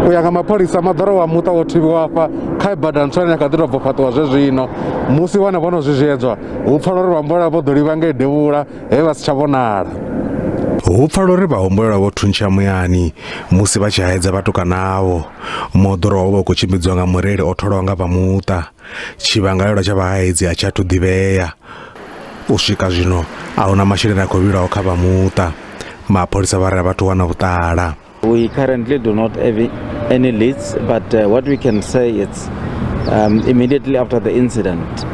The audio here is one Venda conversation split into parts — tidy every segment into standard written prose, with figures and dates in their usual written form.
u ya nga mapholisa moḓoro wa muṱa wo thivhiwa afha kha bada ntswa ine ya kha ḓi tou bva fhaṱiwa zwezwino musi vhana vho no zwiedzwa hu pfala uri vha humbulela vho ḓo livha ngei devhula he vha si tsha vhonala. Hu pfala uri vha humbulela vho thuntsha muyani musi vha tshi haedza vhatukanawo. Moḓoro wavho vha khou tshimbidziwa nga mureili o tholwaho nga vha muṱa. Tshivhangalelo tsha vhahaedzi a tshi athu ḓivhea. U swika zwino a huna masheleni a khou vhilaho kha vha muṱa. Mapholisa vha ri vhathu wana vhuṱala. We currently do not have any leads, but what we can say is immediately after the incident,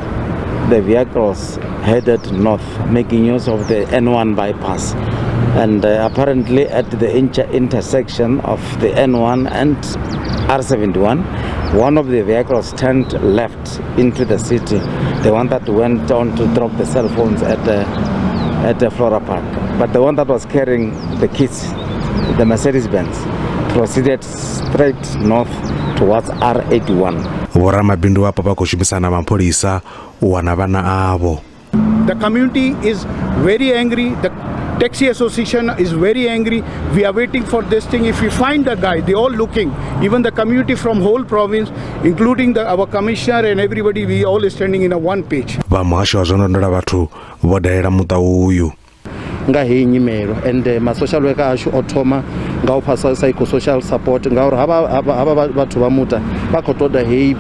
the vehicles headed north, making use of the N1 bypass. And apparently at the intersection of the N1 and R71, one of the vehicles turned left into the city, the one that went on to drop the cell phones at the Flora Park. But the one that was carrying the kids, the Mercedes-Benz, proceeded straight north towards R81. Voramabindu vapo va khou shumisana na mapholisa u wana vhana avo. The community is very angry. The taxi association is very angry. We are waiting for this thing. If we find the guy, they all looking. Even the community from whole province, including our commissioner and everybody, we all is standing in a one page. Va muhasho wa zwa ndondolo vhathu vho dalela muṱa uyu. Nga heyi nyimelo and ma social worker ashu o thoma nga u phasa psychosocial support ngauri hava vhathu vha muṱa vha khou ṱoḓa heyi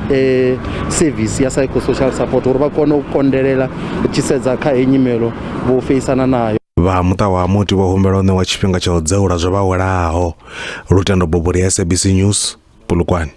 service ya psychosocial support uri vha kone u kondelela tshisedza kha heyi nyimelo vho feisana nayo. Vha muṱa wa muti vho humbela u ṋewa tshifhinga tsha u dzeula zwo vha welaho. Lutendo Bobori, SABC News, Polokwane.